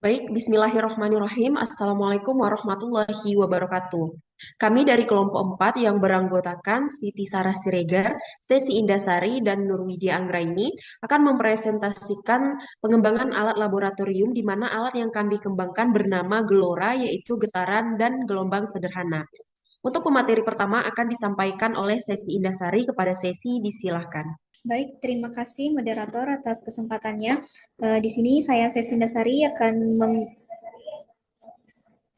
Baik, bismillahirrohmanirrohim. Assalamualaikum warahmatullahi wabarakatuh. Kami dari kelompok 4 yang beranggotakan Siti Sarah Siregar, Sesi Indasari, dan Nurwidia Anggraini akan mempresentasikan pengembangan alat laboratorium di mana alat yang kami kembangkan bernama Gelora, yaitu getaran dan gelombang sederhana. Untuk pemateri pertama akan disampaikan oleh Sesi Indasari. Kepada Sesi, disilahkan. Baik, terima kasih moderator atas kesempatannya. Di sini saya Sesinda Sari akan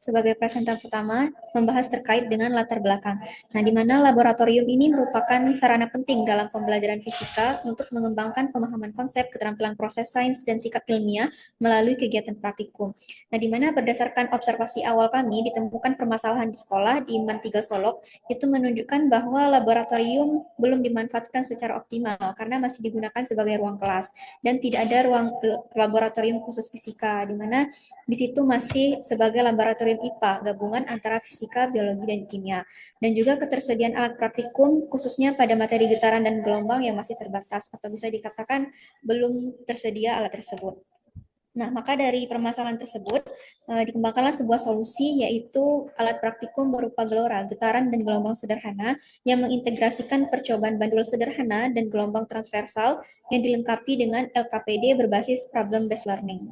sebagai presentasi pertama membahas terkait dengan latar belakang. Nah, di mana laboratorium ini merupakan sarana penting dalam pembelajaran fisika untuk mengembangkan pemahaman konsep, keterampilan proses sains, dan sikap ilmiah melalui kegiatan praktikum. Nah, di mana berdasarkan observasi awal kami ditemukan permasalahan di sekolah di MAN 3 Solok itu menunjukkan bahwa laboratorium belum dimanfaatkan secara optimal karena masih digunakan sebagai ruang kelas dan tidak ada ruang laboratorium khusus fisika, di mana di situ masih sebagai laboratorium IPA, gabungan antara fisika, biologi, dan kimia. Dan juga ketersediaan alat praktikum, khususnya pada materi getaran dan gelombang yang masih terbatas, atau bisa dikatakan belum tersedia alat tersebut. Nah, maka dari permasalahan tersebut, dikembangkanlah sebuah solusi, yaitu alat praktikum berupa gelora, getaran, dan gelombang sederhana, yang mengintegrasikan percobaan bandul sederhana dan gelombang transversal yang dilengkapi dengan LKPD berbasis problem-based learning.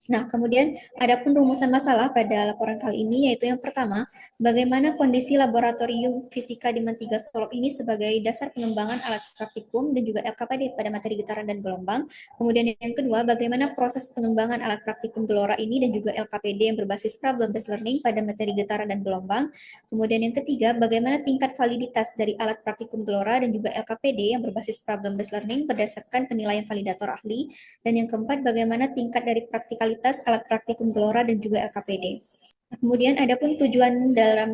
Nah, kemudian ada pun rumusan masalah pada laporan kali ini, yaitu yang pertama, bagaimana kondisi laboratorium fisika di Mantiga Solok ini sebagai dasar pengembangan alat praktikum dan juga LKPD pada materi getaran dan gelombang. Kemudian yang kedua, bagaimana proses pengembangan alat praktikum gelora ini dan juga LKPD yang berbasis problem-based learning pada materi getaran dan gelombang. Kemudian yang ketiga, bagaimana tingkat validitas dari alat praktikum gelora dan juga LKPD yang berbasis problem-based learning berdasarkan penilaian validator ahli. Dan yang keempat, bagaimana tingkat dari praktikalitas alat praktikum gelora dan juga LKPD. Nah, kemudian ada pun tujuan dalam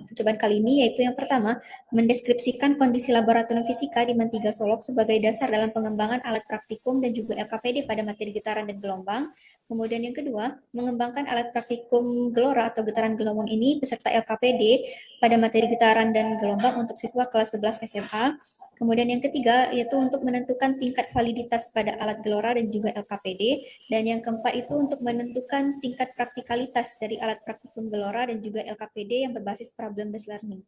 percobaan kali ini, yaitu yang pertama, mendeskripsikan kondisi laboratorium fisika di Mantiga Solok sebagai dasar dalam pengembangan alat praktikum dan juga LKPD pada materi getaran dan gelombang. Kemudian yang kedua, mengembangkan alat praktikum gelora atau getaran gelombang ini beserta LKPD pada materi getaran dan gelombang untuk siswa kelas 11 SMA. Kemudian yang ketiga, yaitu untuk menentukan tingkat validitas pada alat gelora dan juga LKPD. Dan yang keempat itu untuk menentukan tingkat praktikalitas dari alat praktikum gelora dan juga LKPD yang berbasis problem-based learning.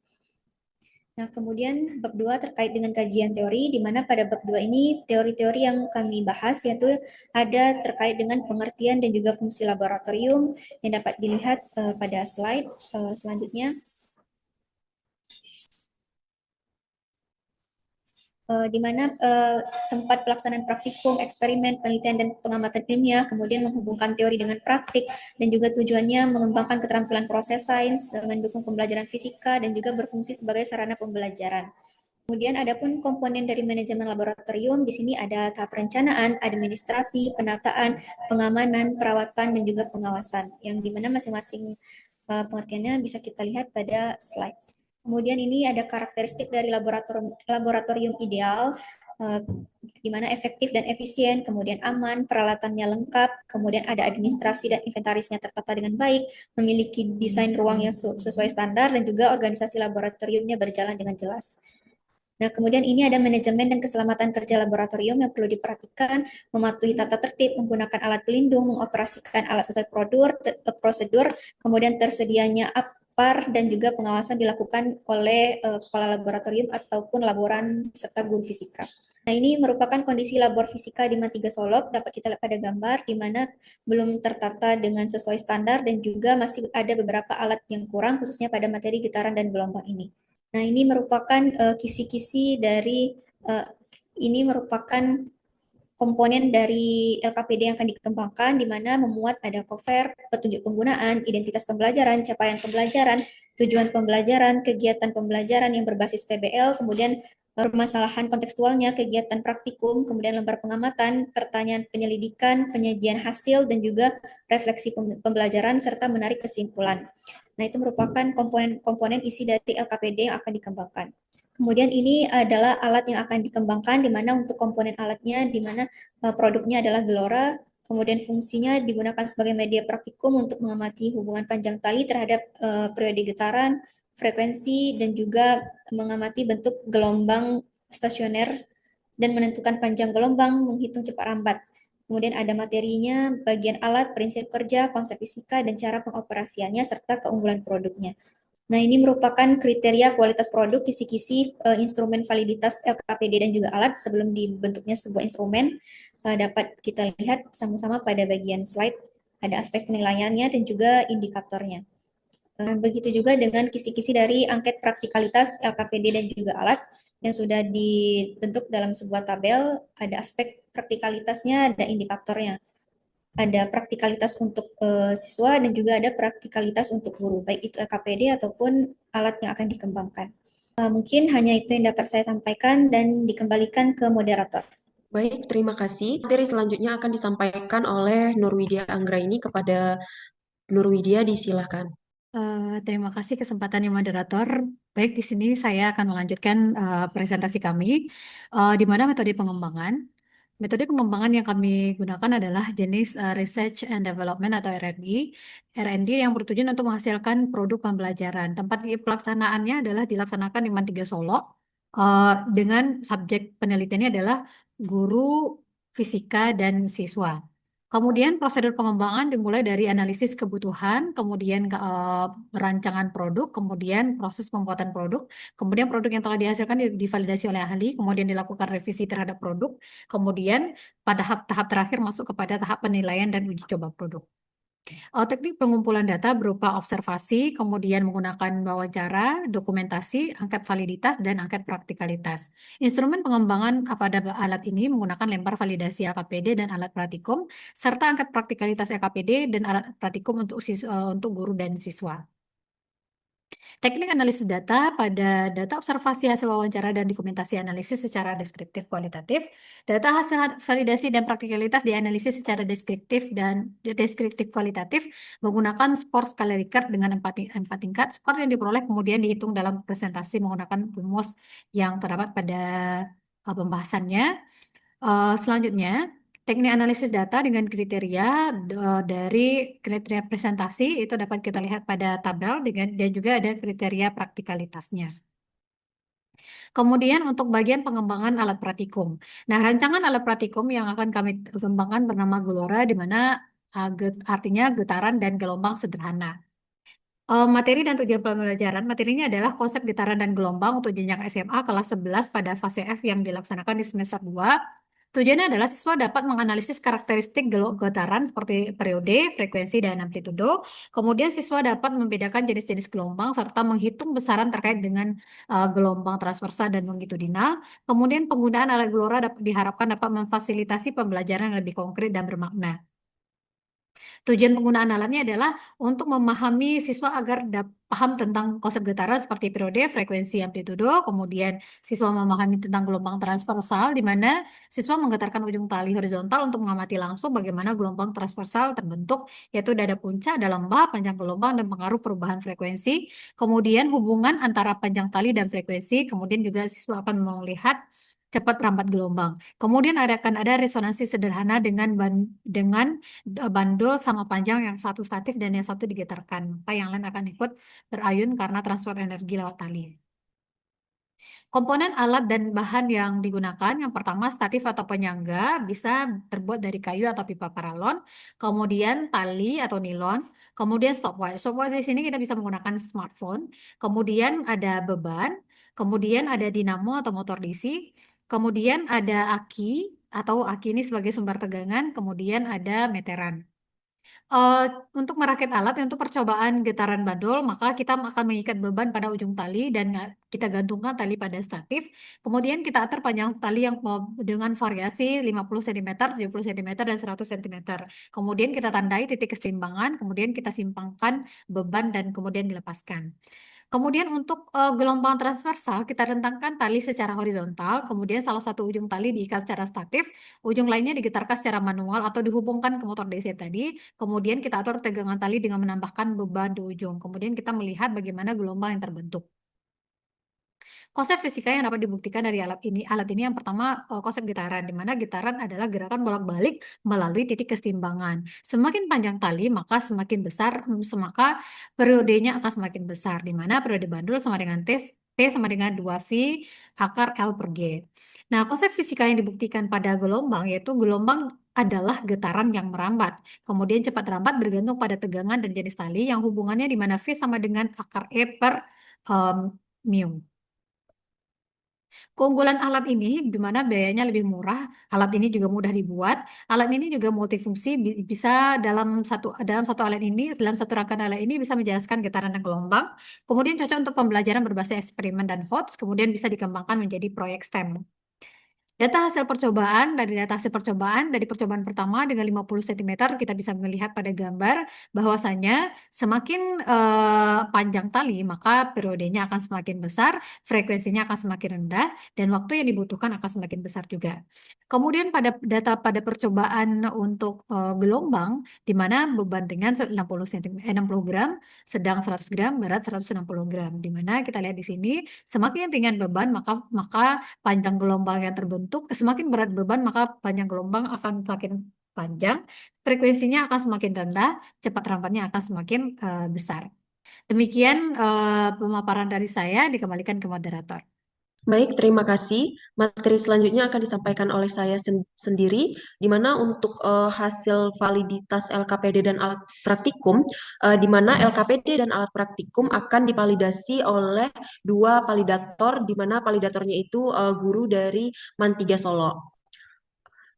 Nah, kemudian bab 2 terkait dengan kajian teori, di mana pada bab 2 ini teori-teori yang kami bahas, yaitu ada terkait dengan pengertian dan juga fungsi laboratorium yang dapat dilihat pada slide selanjutnya. Di mana tempat pelaksanaan praktikum, eksperimen, penelitian, dan pengamatan ilmiah, kemudian menghubungkan teori dengan praktik, dan juga tujuannya mengembangkan keterampilan proses sains, mendukung pembelajaran fisika, dan juga berfungsi sebagai sarana pembelajaran. Kemudian ada pun komponen dari manajemen laboratorium, di sini ada tahap perencanaan, administrasi, penataan, pengamanan, perawatan, dan juga pengawasan, yang dimana masing-masing pengertiannya bisa kita lihat pada slide. Kemudian ini ada karakteristik dari laboratorium ideal, di mana efektif dan efisien, kemudian aman, peralatannya lengkap, kemudian ada administrasi dan inventarisnya tertata dengan baik, memiliki desain ruang yang sesuai standar, dan juga organisasi laboratoriumnya berjalan dengan jelas. Nah, kemudian ini ada manajemen dan keselamatan kerja laboratorium yang perlu diperhatikan, mematuhi tata tertib, menggunakan alat pelindung, mengoperasikan alat sesuai prosedur, kemudian tersedianya APAR, dan juga pengawasan dilakukan oleh kepala laboratorium ataupun laboran serta guru fisika. Nah, ini merupakan kondisi labor fisika di Matiga Solok, dapat kita lihat pada gambar, di mana belum tertata dengan sesuai standar dan juga masih ada beberapa alat yang kurang, khususnya pada materi getaran dan gelombang ini. Nah, ini merupakan kisi-kisi dari ini merupakan komponen dari LKPD yang akan dikembangkan, di mana memuat ada cover, petunjuk penggunaan, identitas pembelajaran, capaian pembelajaran, tujuan pembelajaran, kegiatan pembelajaran yang berbasis PBL, kemudian permasalahan kontekstualnya, kegiatan praktikum, kemudian lembar pengamatan, pertanyaan penyelidikan, penyajian hasil, dan juga refleksi pembelajaran, serta menarik kesimpulan. Nah, itu merupakan komponen-komponen isi dari LKPD yang akan dikembangkan. Kemudian ini adalah alat yang akan dikembangkan, di mana untuk komponen alatnya, di mana produknya adalah Gelora, kemudian fungsinya digunakan sebagai media praktikum untuk mengamati hubungan panjang tali terhadap periode getaran, frekuensi, dan juga mengamati bentuk gelombang stasioner dan menentukan panjang gelombang, menghitung cepat rambat. kemudian ada materinya, bagian alat, prinsip kerja, konsep fisika, dan cara pengoperasiannya, serta keunggulan produknya. Nah, ini merupakan kriteria kualitas produk, kisi-kisi instrumen validitas LKPD dan juga alat sebelum dibentuknya sebuah instrumen. Dapat kita lihat sama-sama pada bagian slide, ada aspek penilaiannya dan juga indikatornya. Begitu juga dengan kisi-kisi dari angket praktikalitas LKPD dan juga alat yang sudah dibentuk dalam sebuah tabel, ada aspek praktikalitasnya, ada indikatornya. Ada praktikalitas untuk siswa dan juga ada praktikalitas untuk guru, baik itu LKPD ataupun alat yang akan dikembangkan. Mungkin hanya itu yang dapat saya sampaikan dan dikembalikan ke moderator. Baik, terima kasih. Materi selanjutnya akan disampaikan oleh Nurwidia Anggraini. Kepada Nurwidia, disilakan. Terima kasih kesempatannya moderator. Baik, di sini saya akan melanjutkan presentasi kami, di mana metode pengembangan. Metode pengembangan yang kami gunakan adalah jenis Research and Development atau R&D. R&D yang bertujuan untuk menghasilkan produk pembelajaran. Tempat pelaksanaannya adalah dilaksanakan di Mantiga Solo, dengan subjek penelitiannya adalah guru, fisika, dan siswa. Kemudian prosedur pengembangan dimulai dari analisis kebutuhan, kemudian rancangan produk, kemudian proses pembuatan produk, kemudian produk yang telah dihasilkan divalidasi oleh ahli, kemudian dilakukan revisi terhadap produk, kemudian pada tahap terakhir masuk kepada tahap penilaian dan uji coba produk. Teknik pengumpulan data berupa observasi, kemudian menggunakan wawancara, dokumentasi, angket validitas, dan angket praktikalitas. Instrumen pengembangan pada alat ini menggunakan lempar validasi LKPD dan alat pratikum, serta angket praktikalitas LKPD dan alat pratikum untuk guru dan siswa. Teknik analisis data pada data observasi hasil wawancara dan dokumentasi analisis secara deskriptif kualitatif. Data hasil validasi dan praktikalitas dianalisis secara deskriptif kualitatif menggunakan skor skala Likert dengan 4 tingkat. Skor yang diperoleh kemudian dihitung dalam presentasi menggunakan rumus yang terdapat pada pembahasannya. Selanjutnya, teknik analisis data dengan kriteria dari kriteria presentasi itu dapat kita lihat pada tabel dan juga ada kriteria praktikalitasnya. Kemudian untuk bagian pengembangan alat pratikum. Nah, rancangan alat pratikum yang akan kami kembangkan bernama Gelora, di mana artinya getaran dan gelombang sederhana. Materi dan tujuan pembelajaran, materinya adalah konsep getaran dan gelombang untuk jenjang SMA kelas 11 pada fase F yang dilaksanakan di semester 2. Tujuannya adalah siswa dapat menganalisis karakteristik getaran seperti periode, frekuensi, dan amplitudo. Kemudian siswa dapat membedakan jenis-jenis gelombang serta menghitung besaran terkait dengan gelombang transversal dan longitudinal. Kemudian penggunaan alat Gelora diharapkan dapat memfasilitasi pembelajaran yang lebih konkret dan bermakna. Tujuan penggunaan alatnya adalah untuk memahami siswa agar paham tentang konsep getaran seperti periode, frekuensi, amplitudo, kemudian siswa memahami tentang gelombang transversal, di mana siswa menggetarkan ujung tali horizontal untuk mengamati langsung bagaimana gelombang transversal terbentuk, yaitu dada puncak, dada lembah, panjang gelombang, dan pengaruh perubahan frekuensi, kemudian hubungan antara panjang tali dan frekuensi, kemudian juga siswa akan melihat cepat rambat gelombang. Kemudian akan ada resonansi sederhana dengan bandul sama panjang, yang satu statif dan yang satu digetarkan. Maka yang lain akan ikut berayun karena transfer energi lewat tali. Komponen alat dan bahan yang digunakan, yang pertama statif atau penyangga, bisa terbuat dari kayu atau pipa paralon, kemudian tali atau nilon, kemudian stopwatch. Stopwatch di sini kita bisa menggunakan smartphone, kemudian ada beban, kemudian ada dinamo atau motor DC, kemudian ada aki atau aki ini sebagai sumber tegangan, kemudian ada meteran. Eh, untuk merakit alat untuk percobaan getaran bandul, maka kita akan mengikat beban pada ujung tali dan kita gantungkan tali pada statif. Kemudian kita atur panjang tali yang dengan variasi 50 cm, 70 cm, dan 100 cm. Kemudian kita tandai titik keseimbangan, kemudian kita simpangkan beban dan kemudian dilepaskan. Kemudian untuk gelombang transversal, kita rentangkan tali secara horizontal, kemudian salah satu ujung tali diikat secara statif, ujung lainnya digetarkan secara manual atau dihubungkan ke motor DC tadi, kemudian kita atur tegangan tali dengan menambahkan beban di ujung. Kemudian kita melihat bagaimana gelombang yang terbentuk. Konsep fisika yang dapat dibuktikan dari alat ini yang pertama konsep getaran, di mana getaran adalah gerakan bolak-balik melalui titik keseimbangan. Semakin panjang tali, maka semakin besar, maka periodenya akan semakin besar, di mana periode bandul sama dengan T sama dengan 2V akar L per G. Nah, konsep fisika yang dibuktikan pada gelombang, yaitu gelombang adalah getaran yang merambat. Kemudian cepat rambat bergantung pada tegangan dan jenis tali yang hubungannya di mana V sama dengan akar E per mu. Keunggulan alat ini di mana biayanya lebih murah, alat ini juga mudah dibuat, alat ini juga multifungsi, bisa dalam satu alat ini, dalam satu rangkaian alat ini bisa menjelaskan getaran dan gelombang. Kemudian cocok untuk pembelajaran berbasis eksperimen dan HOTS, kemudian bisa dikembangkan menjadi proyek STEM. Data hasil percobaan dari percobaan pertama dengan 50 cm kita bisa melihat pada gambar bahwasanya semakin panjang tali maka periodenya akan semakin besar, frekuensinya akan semakin rendah dan waktu yang dibutuhkan akan semakin besar juga. Kemudian pada percobaan untuk gelombang di mana beban ringan 60 gram, sedang 100 gram, berat 160 gram. Di mana kita lihat di sini semakin ringan beban maka panjang gelombang yang terbentuk, semakin berat beban maka panjang gelombang akan semakin panjang, frekuensinya akan semakin rendah, cepat rambatnya akan semakin besar. Demikian pemaparan dari saya, dikembalikan ke moderator. Baik, terima kasih. Materi selanjutnya akan disampaikan oleh saya sendiri, di mana untuk hasil validitas LKPD dan alat praktikum, di mana LKPD dan alat praktikum akan divalidasi oleh dua validator, di mana validatornya itu guru dari Man3 Solo.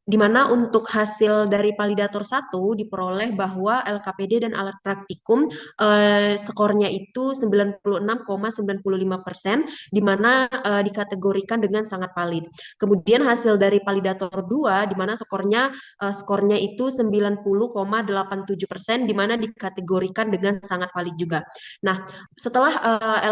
Di mana untuk hasil dari validator 1 diperoleh bahwa LKPD dan alat praktikum skornya itu 96,95%, di mana dikategorikan dengan sangat valid. Kemudian hasil dari validator 2 di mana skornya itu 90,87%, di mana dikategorikan dengan sangat valid juga. Nah, setelah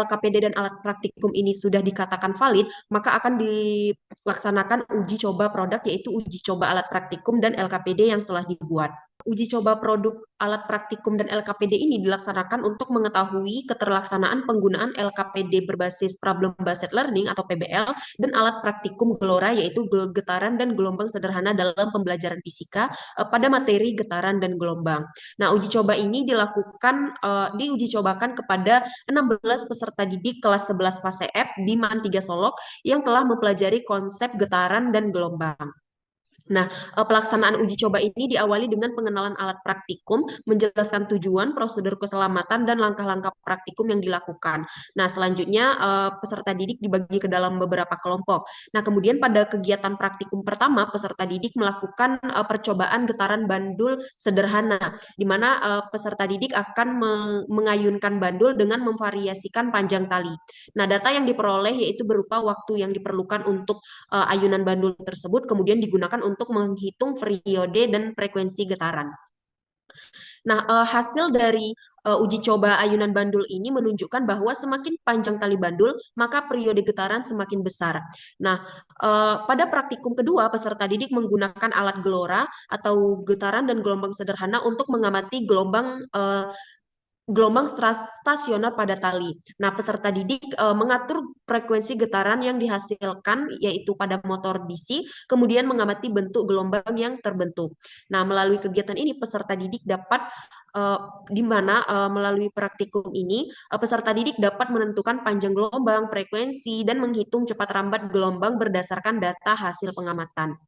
LKPD dan alat praktikum ini sudah dikatakan valid, maka akan dilaksanakan uji coba produk, yaitu uji coba alat praktikum dan LKPD yang telah dibuat. Uji coba produk alat praktikum dan LKPD ini dilaksanakan untuk mengetahui keterlaksanaan penggunaan LKPD berbasis problem based learning atau PBL dan alat praktikum GLORA, yaitu getaran dan gelombang sederhana dalam pembelajaran fisika pada materi getaran dan gelombang. Nah, uji coba ini diuji cobakan kepada 16 peserta didik kelas 11 fase F di Man 3 Solok yang telah mempelajari konsep getaran dan gelombang. Nah, pelaksanaan uji coba ini diawali dengan pengenalan alat praktikum, menjelaskan tujuan, prosedur keselamatan, dan langkah-langkah praktikum yang dilakukan. Nah, selanjutnya peserta didik dibagi ke dalam beberapa kelompok. Nah, kemudian pada kegiatan praktikum pertama, peserta didik melakukan percobaan getaran bandul sederhana, di mana peserta didik akan mengayunkan bandul dengan memvariasikan panjang tali. Nah, data yang diperoleh yaitu berupa waktu yang diperlukan untuk ayunan bandul tersebut, kemudian digunakan untuk menghitung periode dan frekuensi getaran. Nah, hasil dari uji coba ayunan bandul ini menunjukkan bahwa semakin panjang tali bandul, maka periode getaran semakin besar. Nah, pada praktikum kedua, peserta didik menggunakan alat GLORA atau getaran dan gelombang sederhana untuk mengamati gelombang stasioner pada tali. Nah, peserta didik mengatur frekuensi getaran yang dihasilkan yaitu pada motor DC, kemudian mengamati bentuk gelombang yang terbentuk. Nah, melalui kegiatan ini peserta didik dapat di mana melalui praktikum ini peserta didik dapat menentukan panjang gelombang, frekuensi, dan menghitung cepat rambat gelombang berdasarkan data hasil pengamatan.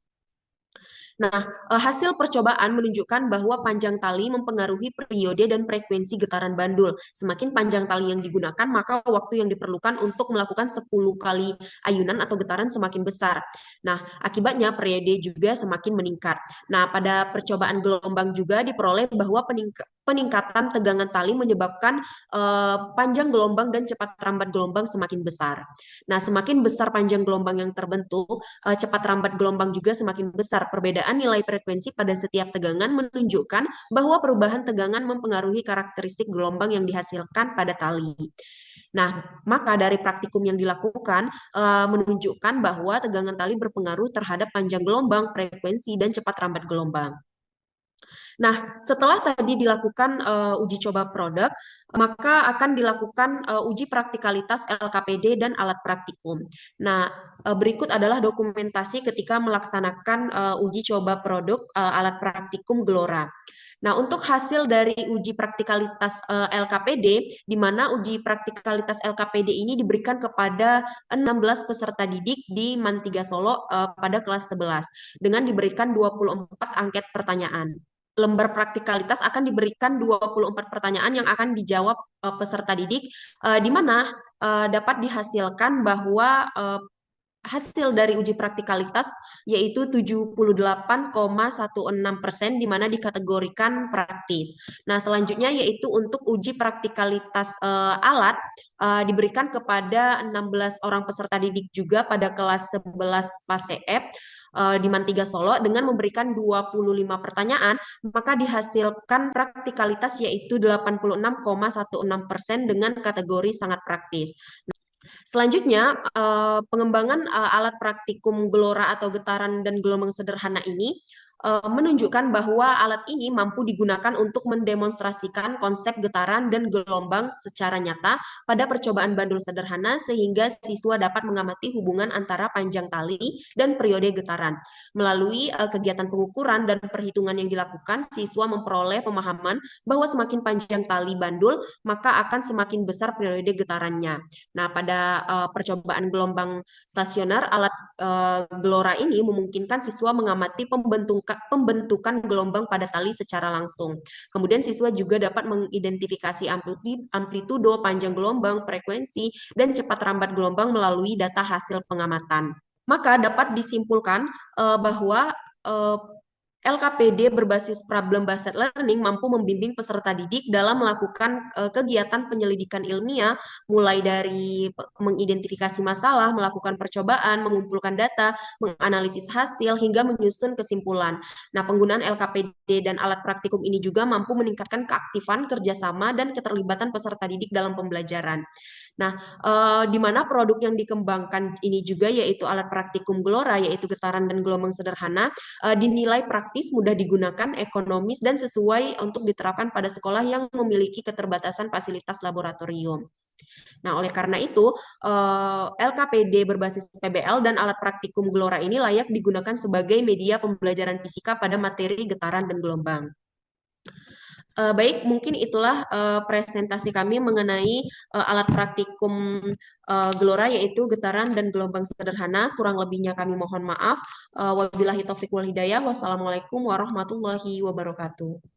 Nah, hasil percobaan menunjukkan bahwa panjang tali mempengaruhi periode dan frekuensi getaran bandul. Semakin panjang tali yang digunakan, maka waktu yang diperlukan untuk melakukan 10 kali ayunan atau getaran semakin besar. Nah, akibatnya periode juga semakin meningkat. Nah, pada percobaan gelombang juga diperoleh bahwa peningkatan tegangan tali menyebabkan panjang gelombang dan cepat rambat gelombang semakin besar. Nah, semakin besar panjang gelombang yang terbentuk, cepat rambat gelombang juga semakin besar. Perbedaan nilai frekuensi pada setiap tegangan menunjukkan bahwa perubahan tegangan mempengaruhi karakteristik gelombang yang dihasilkan pada tali. Nah, maka dari praktikum yang dilakukan menunjukkan bahwa tegangan tali berpengaruh terhadap panjang gelombang, frekuensi, dan cepat rambat gelombang. Nah, setelah tadi dilakukan uji coba produk, maka akan dilakukan uji praktikalitas LKPD dan alat praktikum. Nah, berikut adalah dokumentasi ketika melaksanakan uji coba produk alat praktikum Gelora. Nah, untuk hasil dari uji praktikalitas LKPD, di mana uji praktikalitas LKPD ini diberikan kepada 16 peserta didik di Mantiga Solo pada kelas 11 dengan diberikan 24 angket pertanyaan. Lembar praktikalitas akan diberikan 24 pertanyaan yang akan dijawab peserta didik, di mana dapat dihasilkan bahwa hasil dari uji praktikalitas yaitu 78,16% di mana dikategorikan praktis. Nah, selanjutnya yaitu untuk uji praktikalitas alat diberikan kepada 16 orang peserta didik juga pada kelas 11 PASEF di Mantiga Solo dengan memberikan 25 pertanyaan, maka dihasilkan praktikalitas yaitu 86,16% dengan kategori sangat praktis. Selanjutnya, pengembangan alat praktikum gelora atau getaran dan gelombang sederhana ini menunjukkan bahwa alat ini mampu digunakan untuk mendemonstrasikan konsep getaran dan gelombang secara nyata pada percobaan bandul sederhana sehingga siswa dapat mengamati hubungan antara panjang tali dan periode getaran. Melalui kegiatan pengukuran dan perhitungan yang dilakukan, siswa memperoleh pemahaman bahwa semakin panjang tali bandul, maka akan semakin besar periode getarannya. Nah, pada percobaan gelombang stasioner, alat gelora ini memungkinkan siswa mengamati pembentukan gelombang pada tali secara langsung. Kemudian siswa juga dapat mengidentifikasi amplitudo, panjang gelombang, frekuensi, dan cepat rambat gelombang melalui data hasil pengamatan. Maka dapat disimpulkan bahwa LKPD berbasis problem-based learning mampu membimbing peserta didik dalam melakukan kegiatan penyelidikan ilmiah, mulai dari mengidentifikasi masalah, melakukan percobaan, mengumpulkan data, menganalisis hasil, hingga menyusun kesimpulan. Nah, penggunaan LKPD dan alat praktikum ini juga mampu meningkatkan keaktifan, kerjasama, dan keterlibatan peserta didik dalam pembelajaran. Nah, di mana produk yang dikembangkan ini juga yaitu alat praktikum Gelora, yaitu getaran dan gelombang sederhana, dinilai praktis, mudah digunakan, ekonomis, dan sesuai untuk diterapkan pada sekolah yang memiliki keterbatasan fasilitas laboratorium. Nah, oleh karena itu, LKPD berbasis PBL dan alat praktikum Gelora ini layak digunakan sebagai media pembelajaran fisika pada materi getaran dan gelombang. Baik, mungkin itulah presentasi kami mengenai alat praktikum Gelora, yaitu getaran dan gelombang sederhana. Kurang lebihnya kami mohon maaf. Wabillahi taufiq wal hidayah. Wassalamualaikum warahmatullahi wabarakatuh.